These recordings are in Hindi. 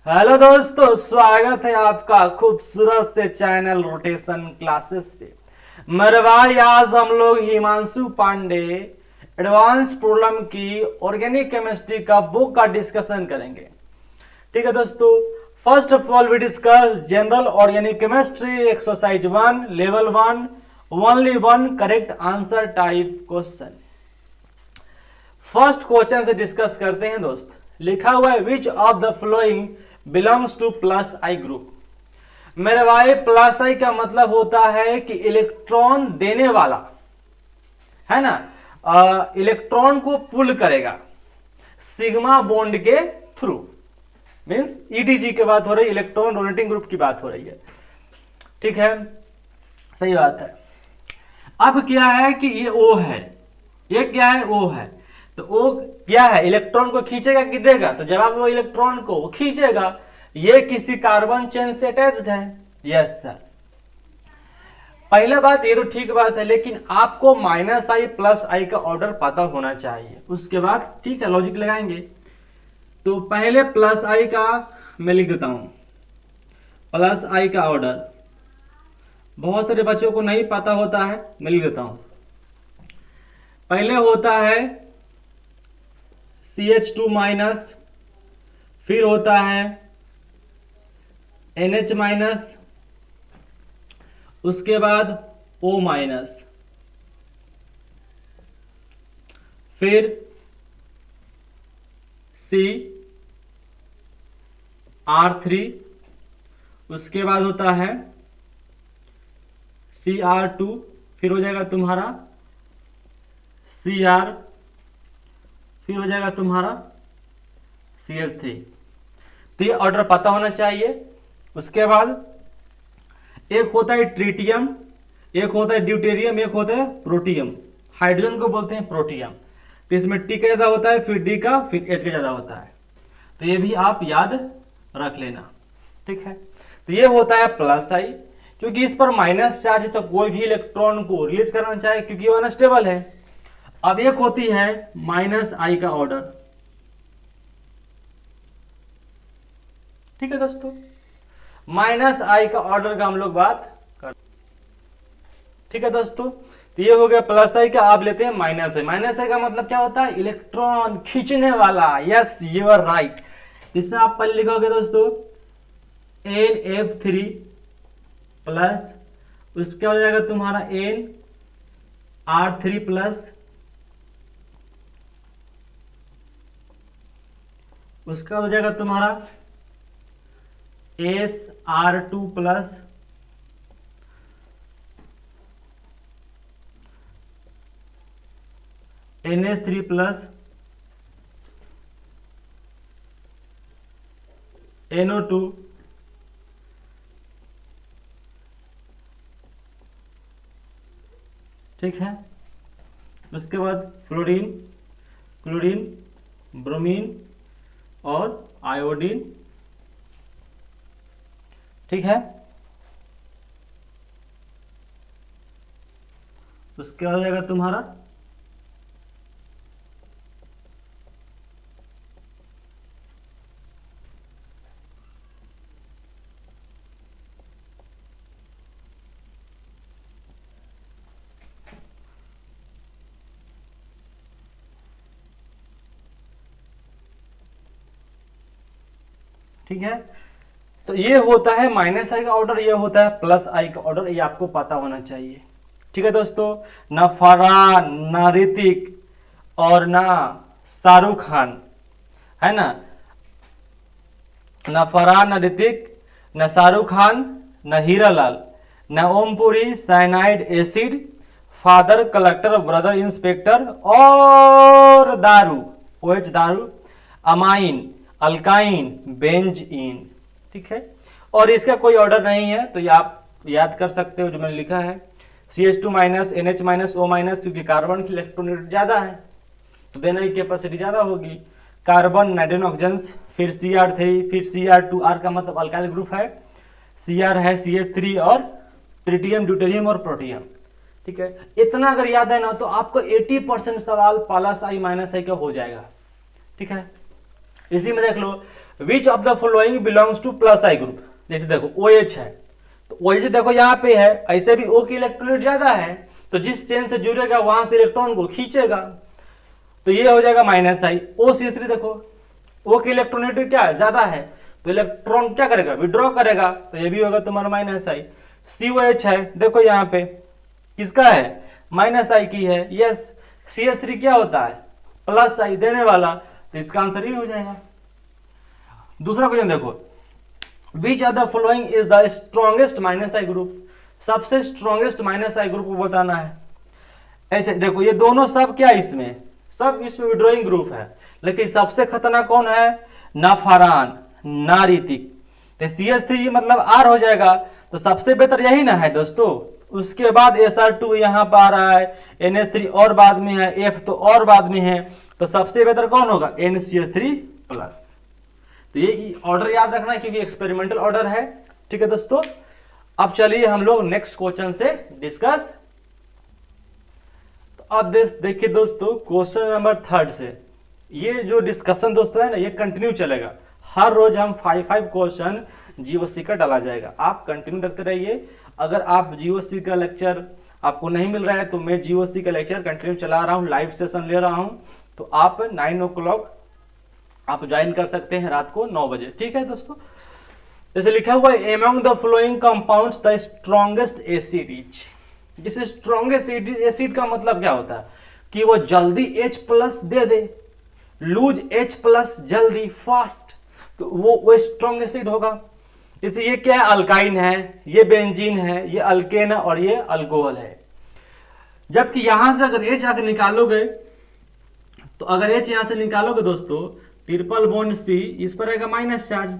हेलो दोस्तों, स्वागत है आपका खूबसूरत से चैनल रोटेशन क्लासेस पे। मेरे भाई, आज हम लोग हिमांशु पांडे एडवांस प्रॉब्लम की ऑर्गेनिक केमिस्ट्री का बुक का डिस्कशन करेंगे। ठीक है दोस्तों, first of all we discuss general organic chemistry exercise 1 level 1 only one correct answer type question. First question से डिस्कस करते हैं दोस्त। लिखा हुआ है which of the following belongs to plus I group. मेरे भाई, प्लस आई का मतलब होता है कि इलेक्ट्रॉन देने वाला है ना, इलेक्ट्रॉन को पुल करेगा सिग्मा बॉन्ड के थ्रू। मींस ईडीजी की बात हो रही है, इलेक्ट्रॉन डोनेटिंग ग्रुप की बात हो रही है। ठीक है, सही बात है। अब क्या है कि ये ओ है, ये क्या है, ओ है। तो ओ क्या है, इलेक्ट्रॉन को खींचेगा कि देगा? तो जवाब वो इलेक्ट्रॉन को खींचेगा। ये किसी कार्बन चेन से अटैच्ड है। Yes sir. पहला बात ये तो ठीक बात है, लेकिन आपको माइनस आई प्लस आई का ऑर्डर पता होना चाहिए। उसके बाद ठीक है, लॉजिक लगाएंगे। तो पहले प्लस आई का मैं लिख देता हूं, प्लस आई का ऑर्डर बहुत सारे बच्चों को नहीं पता होता है, मैं लिख देता हूं। पहले होता है CH2 माइनस, फिर होता है NH माइनस, उसके बाद O माइनस, फिर CR3, उसके बाद होता है CR2, फिर हो जाएगा तुम्हारा Cr, फिर हो जाएगा तुम्हारा CH3। तो ये ऑर्डर पता होना चाहिए। उसके बाद एक होता है ट्रिटियम, एक होता है ड्यूटेरियम, एक होता है प्रोटियम। हाइड्रोजन को बोलते हैं प्रोटियम। तो इसमें टी का ज्यादा होता है, फिर डी का, फिर एच का ज्यादा होता है। तो ये भी आप याद रख लेना। ठीक है, तो ये होता है प्लस आई, क्योंकि इस पर माइनस चार्ज है तो कोई भी इलेक्ट्रॉन को रिलीज करना चाहिए, क्योंकि वो अनस्टेबल है। अब एक होती है माइनस आई का ऑर्डर। ठीक है दोस्तों, माइनस आई का ऑर्डर का हम लोग बात कर। ठीक है दोस्तों, तो ये हो गया प्लस आई का। आप लेते हैं माइनस आई। माइनस आई का मतलब क्या होता है? इलेक्ट्रॉन खींचने वाला। Yes, you are right. इसमें आप पहले लिखोगे दोस्तों NF3 प्लस, उसके बाद जाएगा तुम्हारा NR3 प्लस, उसका हो जाएगा तुम्हारा SR2 plus, NH3 plus, NO2, ठीक है। उसके बाद फ्लोरीन, क्लोरीन, ब्रोमीन और आयोडीन। ठीक है, उसके बाद हो जाएगा तुम्हारा ठीक है। तो ये होता है माइनस आई का ऑर्डर, ये होता है प्लस आई का ऑर्डर। ये आपको पता होना चाहिए। ठीक है दोस्तों, ना फरहान, ना ऋतिक और ना शाहरुख खान, है ना। ना फरहान, ना ऋतिक, ना शाहरुख खान, ना हीरालाल, ना Om Puri, cyanide acid, father collector, brother inspector और दारू, ओएच दारू, अमाइन, अल्काइन, बेंजीन। ठीक है, और इसका कोई ऑर्डर नहीं है, तो ये आप याद कर सकते हो जो मैंने लिखा है। CH2 minus, NH minus, O minus, क्योंकि कार्बन की इलेक्ट्रॉन ज्यादा है तो देने की कैपेसिटी ज्यादा होगी। कार्बन, नाइट्रोजन, ऑक्सीजन, फिर Cr3, फिर Cr2। R का मतलब अल्काइल ग्रुप है, Cr है CH3 और ट्रिटियम, ड्यूटेरियम और प्रोटियम। ठीक है, इतना अगर याद है ना तो आपको 80% सवाल प्लस आई माइनस आई का हो जाएगा। ठीक है, इसी में देख लो which of the following belongs to plus I group. जैसे देखो OH है, तो OH देखो यहाँ पे है, ऐसे भी O की इलेक्ट्रॉन ज्यादा है, तो जिस चेन से जुड़ेगा वहां से इलेक्ट्रॉन को खींचेगा, तो ये हो जाएगा -I। OCH3 देखो O की इलेक्ट्रॉनिटी क्या ज्यादा है, तो इलेक्ट्रॉन क्या करेगा, विड्रॉ करेगा, तो ये भी होगा तुम्हारा -I। COH है, देखो यहाँ पे किसका है, -I की है, यस। CH3 क्या होता है, +I देने वाला, तो इसका आंसर ये हो जाएगा। दूसरा क्वेश्चन देखो, विच of the following is the strongest -I group. सबसे स्ट्रॉन्गेस्ट -I ग्रुप को बताना है। ऐसे देखो ये दोनों सब क्या इसमें, सब इसमें विड्रॉइंग ग्रुप है, लेकिन सबसे खतरनाक कौन है, नाफारान, नारितिक। तो CH3 मतलब R हो जाएगा, तो सबसे बेहतर यही ना है दोस्तों। उसके बाद SR2 यहाँ पर आ रहा है, NH3 और बाद में है, F तो और बाद में है, तो सबसे बेहतर कौन होगा, NCH3+। तो ये ऑर्डर याद रखना है क्योंकि एक्सपेरिमेंटल ऑर्डर है, ठीक है दोस्तों। अब चलिए हम लोग नेक्स्ट क्वेश्चन से डिस्कस। तो अब देखिए दोस्तों क्वेश्चन नंबर 3 से, ये जो डिस्कशन दोस्तों है ना, ये कंटिन्यू चलेगा। हर रोज हम 5 क्वेश्चन जीओसी का डाला जाएगा, आप कंटिन्यू देखते रहिए। अगर आप जीओसी का लेक्चर आपको नहीं मिल रहा है तो मैं जीओसी का लेक्चर कंटिन्यू चला रहा हूँ, लाइव सेशन ले रहा हूँ, तो आप 9 o'clock आप ज्वाइन कर सकते हैं रात को 9 बजे, ठीक है दोस्तों। जैसे लिखा हुआ है, among the flowing compounds the strongest acid is. जिसे स्ट्रॉन्गेस्ट एसिड का मतलब क्या होता है कि वो जल्दी H+ दे दे, लूज H+ जल्दी फास्ट, तो वो स्ट्रॉन्ग एसिड होगा। जैसे ये क्या है, अल्काइन है, ये बेंजीन है, ये अल्केन है और ये अल्कोहल है। जबकि यहां से अगर H आकर निकालोगे, तो अगर H यहां से निकालोगे दोस्तों, ट्रिपल बॉन्ड C, इस पर आएगा माइनस चार्ज।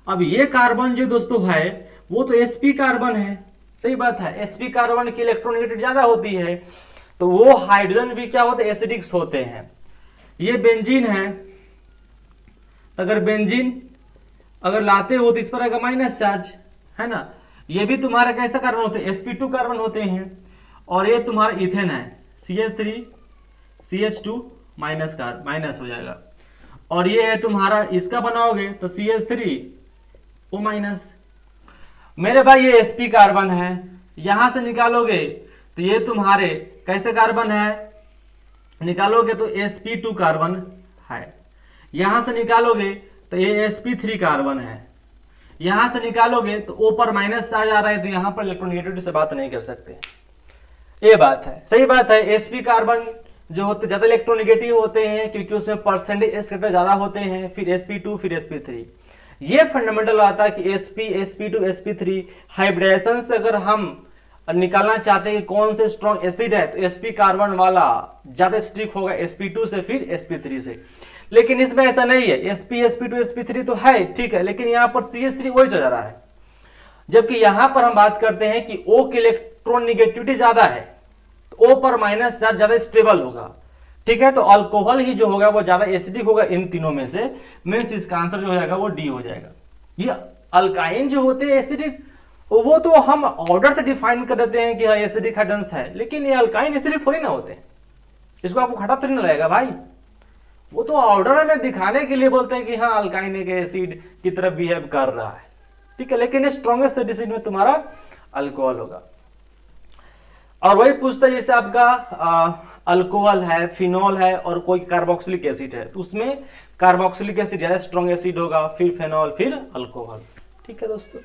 अब ये कार्बन जो दोस्तों है वो तो sp कार्बन है, सही बात है, sp कार्बन की इलेक्ट्रॉनिक ज्यादा होती है, तो वो हाइड्रोजन भी क्या होते हैं, एसिडिक्स होते हैं। ये बेंजीन है, अगर बेंजीन अगर लाते हो तो इस पर आएगा माइनस चार्ज, है ना। ये भी तुम्हारा कैसा कार्बन होते हैं, sp2 कार्बन होते हैं। और ये तुम्हारा इथेन है, CH3 CH2 माइनस हो जाएगा। और ये है तुम्हारा, इसका बनाओगे तो CH3O-। मेरे भाई ये sp कार्बन है, यहां से निकालोगे तो ये तुम्हारे कैसे कार्बन है, निकालोगे तो sp2 कार्बन है। यहां से निकालोगे तो ये sp3 कार्बन है। यहां से निकालोगे तो O पर माइनस चार्ज आ रहा है, तो यहां पर इलेक्ट्रोनेगेटिविटी से बात नहीं कर सकते, ये बात है, सही बात है। sp कार्बन जो होते ज्यादा इलेक्ट्रोनेगेटिव होते हैं क्योंकि उसमें परसेंटेज s ज्यादा होते हैं, फिर sp2 फिर sp3। ये फंडामेंटल आता है कि sp sp2 sp3 हाइब्रिडेशन से अगर हम निकालना चाहते हैं कि कौन से स्ट्रॉन्ग एसिड है, तो sp कार्बन वाला ज्यादा स्ट्रिक होगा sp2 से फिर sp3 से। लेकिन इसमें ऐसा नहीं है, sp sp2 sp3 तो है ठीक है, लेकिन यहाँ पर CH3 वही चल रहा है। जबकि यहां पर हम बात करते हैं कि O की इलेक्ट्रॉन निगेटिविटी ज्यादा है, तो O पर माइनस चार्ज ज्यादा स्टेबल होगा, ठीक है। तो अल्कोहल ही जो होगा वो ज्यादा एसिडिक होगा इन तीनों में से, मीन्स इसका आंसर जो हो जाएगा वो डी हो जाएगा। ये अल्काइन जो होते हैं एसिडिक, वो तो हम ऑर्डर से डिफाइन कर देते हैं कि हाँ एसिडिक हाइड्रोजन है, लेकिन ये अल्काइन एसिडिक थोड़ी ना होते हैं, इसको आपको खराब थोड़ी ना लगेगा भाई। वो तो ऑर्डर में दिखाने के लिए बोलते हैं कि हाँ अल्काइन एक एसिड की तरह बिहेव कर रहा है, ठीक है, लेकिन स्ट्रॉन्गेस्ट एसिड में तुम्हारा अल्कोहल होगा। और वही पूछता है जैसे आपका अल्कोहल है, फिनॉल है और कोई कार्बोक्सिलिक एसिड है, तो उसमें कार्बोक्सिलिक एसिड ज्यादा स्ट्रॉन्ग एसिड होगा, फिर फिनॉल फिर अल्कोहल, ठीक है दोस्तों।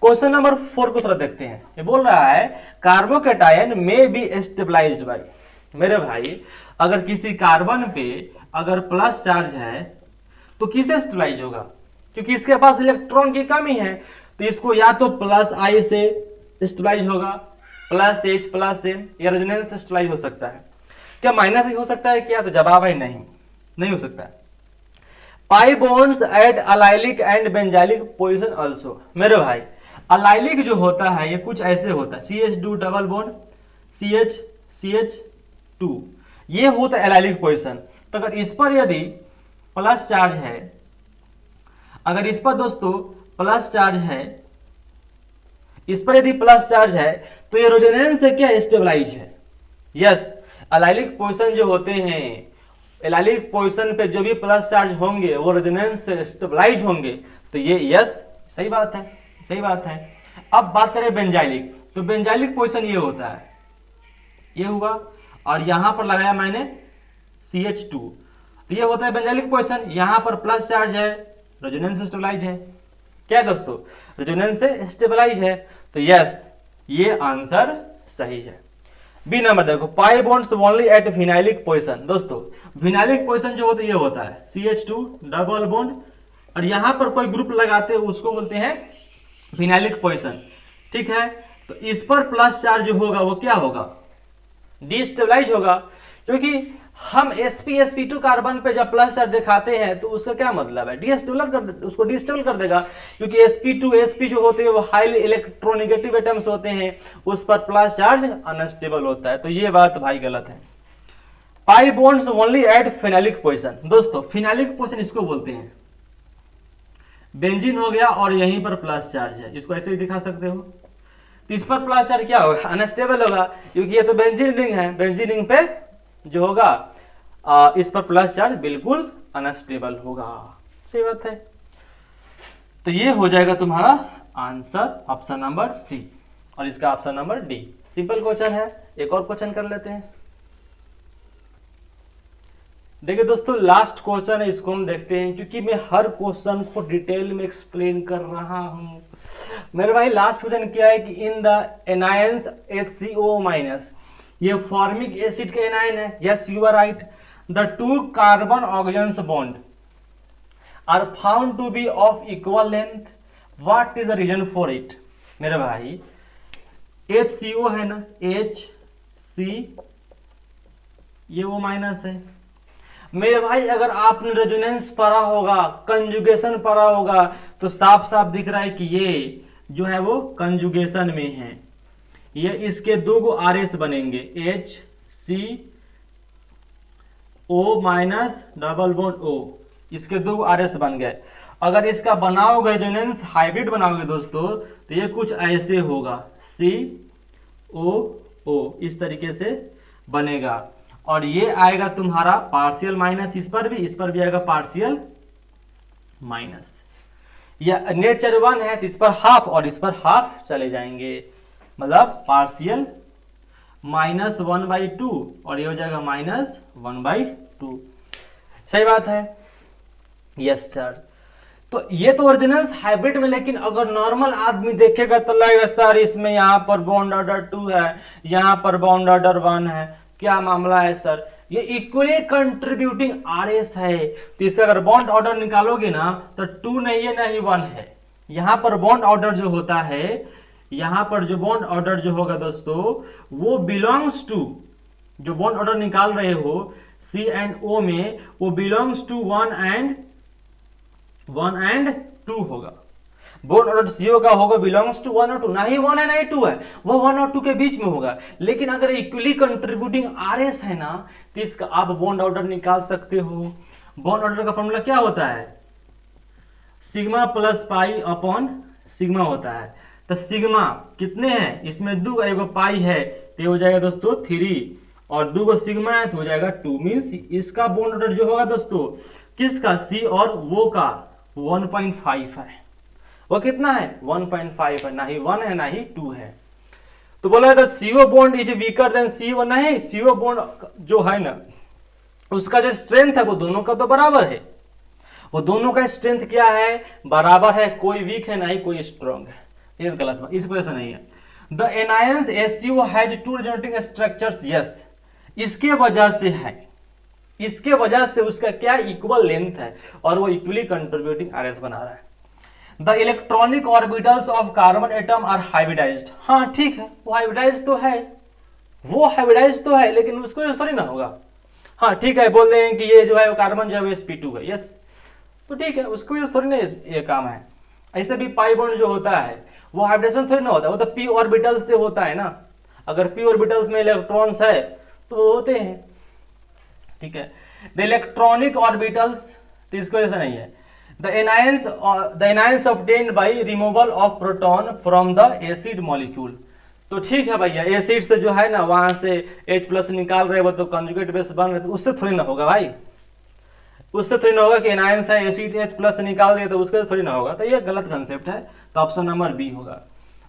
क्वेश्चन नंबर 4 को थोड़ा देखते हैं। ये बोल रहा है कार्बोकेटायन में बी स्टेबलाइज्ड बाय। मेरे भाई अगर किसी कार्बन पे अगर प्लस चार्ज है तो किसे स्टेबलाइज होगा, क्योंकि इसके पास इलेक्ट्रॉन की कमी है, तो इसको या तो +I से स्टेबलाइज होगा, +H +M या रेजोनेंस से स्टेबलाइज हो सकता है। क्या माइनस ही हो सकता है क्या, तो जवाब है नहीं हो सकता है। Pi bonds eight allylic and benzylic position also. मेरे भाई अलाइलिक जो होता है ये कुछ ऐसे होता है, CH2 डबल बॉन्ड CH2, ये होता है एलाइलिक पोजीशन। तो अगर इस पर यदि प्लस चार्ज है, अगर इस पर दोस्तों प्लस चार्ज है, इस पर यदि प्लस चार्ज है तो ये रेजोनेंस से क्या स्टेबलाइज है। यस, अलाइलिक पोजीशन जो होते हैं एलाइलिक पोजीशन पे जो भी प्लस चार्ज होंगे वो रेजोनेंस से स्टेबलाइज होंगे, तो ये यस सही बात है, सही बात है। अब बात करें बेंजाइलिक, तो बेंजाइलिक पोजीशन ये होता है, ये हुआ और यहां पर लगाया मैंने CH2, तो ये होता है बेंजाइलिक पोजीशन। यहां पर प्लस चार्ज है, रेजोनेंस से स्टेबलाइज है, क्या दोस्तों, रेजोनेंस से स्टेबलाइज है, तो यस ये आंसर सही है। बी नंबर देखो, pi bonds only at phenylic position. दोस्तों फिनाइलिक पोजीशन जो होता है ये होता है CH2 डबल बॉन्ड, और यहां पर कोई ग्रुप लगाते हैं उसको बोलते हैं फिनाइलिक पोजीशन, ठीक है। तो इस पर प्लस चार्ज जो होगा वो क्या होगा, डिस्टेबलाइज होगा, क्योंकि हम sp2 कार्बन पे जब प्लस चार्ज दिखाते हैं तो उसका क्या मतलब है, डिस्टेबल कर, उसको डिस्टेबल कर देगा, क्योंकि sp जो होते हैं वो हाईली इलेक्ट्रोनेगेटिव एटम्स होते हैं, उस पर प्लस चार्ज अनस्टेबल होता है, तो ये बात भाई गलत है। Pi bonds only at phenylic position. दोस्तों फिनाइलिक पोजीशन इसको बोलते हैं, बेंजीन हो गया और यहीं पर प्लस चार्ज है, इसको ऐसे ही दिखा सकते हो, तो इस पर प्लस चार्ज क्या होगा, अनस्टेबल होगा, क्योंकि ये तो बेंजीन रिंग है, बेंजीन रिंग पे जो होगा इस पर प्लस चार्ज बिल्कुल अनस्टेबल होगा, सही बात है। तो ये हो जाएगा तुम्हारा आंसर ऑप्शन नंबर सी, और इसका option number D. Simple question है, एक और क्वेश्चन कर लेते हैं। देखिए दोस्तों लास्ट क्वेश्चन है, इसको हम देखते हैं, क्योंकि मैं हर क्वेश्चन को डिटेल में एक्सप्लेन कर रहा हूं मेरे भाई। लास्ट क्वेश्चन क्या है कि इन द एनायंस HCO-, ये फॉर्मिक एसिड के एनायन है, yes you are right. The two carbon oxygen bonds are found to be of equal length, what is the reason for it. मेरे भाई HCO है ना, HC ये वो माइनस है। मेरे भाई अगर आपने रेजोनेंस पढ़ा होगा, कंजुगेशन पढ़ा होगा, तो साफ साफ दिख रहा है कि ये जो है वो कंजुगेशन में है, ये इसके दो गो RS बनेंगे, HCO- डबल बॉन्ड O, इसके दो RS बन गए। अगर इसका बनाओगे रेजोनेंस हाइब्रिड बनाओगे दोस्तों, तो ये कुछ ऐसे होगा, COO इस तरीके से बनेगा, और ये आएगा तुम्हारा पार्शियल माइनस, इस पर भी आएगा पार्शियल माइनस। या नेचर 1 है तो इस पर हाफ और इस पर हाफ चले जाएंगे, मतलब पार्शियल -1/2 और ये हो जाएगा -1/2, सही बात है, यस सर। तो ये तो ओरिजिनल्स हाइब्रिड में, लेकिन अगर नॉर्मल आदमी देखेगा तो लगेगा सर इसमें यहाँ पर बॉन्ड ऑर्डर 2 है, यहाँ पर बॉन्ड ऑर्डर 1 है, क्या मामला है सर, ये इक्वली कंट्रीब्यूटिंग RS है, तो इसका अगर बॉन्ड ऑर्डर निकालोगे ना तो 2 नहीं है ना ही 1 है। यहाँ पर बॉन्ड ऑर्डर जो होता है, यहाँ पर जो बॉन्ड ऑर्डर जो होगा दोस्तों वो बिलोंग्स टू, जो बॉन्ड ऑर्डर निकाल रहे हो C एंड O में, वो बिलोंग्स टू 1 एंड 2 होगा। बॉन्ड ऑर्डर CO का होगा बिलोंग्स टू 1 और 2, ना ही 1 है ना ही 2 है, वो 1 और 2 के बीच में होगा। लेकिन अगर इक्वली कंट्रीब्यूटिंग RS है ना, तो इसका आप बॉन्ड ऑर्डर निकाल सकते हो। बॉन्ड ऑर्डर का फॉर्मूला क्या होता है, sigma plus pi upon sigma होता है। तो सिग्मा कितने हैं, इसमें 2 एगो पाई है, तो हो जाएगा दोस्तों 3, और 2 गो सिग्मा है तो हो जाएगा 2, मीन्स इसका बॉन्ड ऑर्डर जो होगा दोस्तों किसका, C और वो का 1.5 है। वो कितना है, 1.5 है, ना ही 1 है ना ही 2 है। तो बोला था CO bond is weaker then CO, नहीं, CO बॉन्ड जो है ना उसका जो स्ट्रेंथ है वो दोनों का तो बराबर है, वो दोनों का स्ट्रेंथ क्या है, बराबर है, कोई वीक है ना ही कोई स्ट्रॉन्ग है, ये गलत बात, इस वजह से नहीं है। The anions HCO has 2 resulting structures, yes, इसके वजह से है, इसके वजह से उसका क्या इक्वल लेंथ है और वो इक्वली कंट्रीब्यूटिंग RS बना रहा है। The electronic orbitals of carbon atom are hybridised, हाँ ठीक है, वो हाइब्रिडाइज तो है, वो हाइब्रिडाइज तो है, लेकिन उसको थोड़ी ना होगा। हाँ ठीक है, बोल दें कि ये जो है वो कार्बन जो है sp2 है, यस, तो ठीक है, उसको भी थोड़ी ना ये काम है। ऐसे भी पाई बॉन्ड जो होता है वो हाइब्रिडेशन थोड़ी ना होता है, वो तो p ऑर्बिटल्स से होता है ना, अगर p ऑर्बिटल्स में इलेक्ट्रॉन्स है तो वो होते हैं, ठीक है। द इलेक्ट्रॉनिक ऑर्बिटल्स, तो इसको ऐसा नहीं है। The anions obtained by removal of proton from the acid molecule, तो ठीक है भैया, एसिड से जो है ना वहां से H+ निकाल रहे, वो तो कंजुगेट बेस बन रहे, तो उससे थोड़ी ना होगा भाई, उससे थोड़ी ना होगा कि एनायंस है एसिड H प्लस से निकाल दिया तो उसके थोड़ी ना होगा, तो ये गलत कंसेप्ट है। तो ऑप्शन नंबर बी होगा।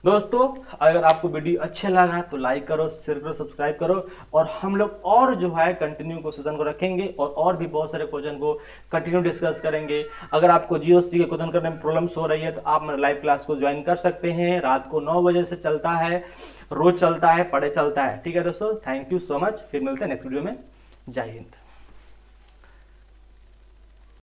दोस्तों अगर आपको वीडियो अच्छे लगा तो लाइक करो, शेयर करो, सब्सक्राइब करो, और हम लोग और जो है कंटिन्यू क्वेश्चन को रखेंगे और भी बहुत सारे क्वेश्चन को कंटिन्यू डिस्कस करेंगे। अगर आपको जीओसी के क्वेश्चन करने में प्रॉब्लम्स हो रही है तो आप मेरे लाइव क्लास को ज्वाइन कर सकते हैं। रात को 9 बजे से चलता है, रोज चलता है, पढ़े चलता है। ठीक है दोस्तों, थैंक यू सो मच। फिर मिलते हैं नेक्स्ट वीडियो में। जय हिंद।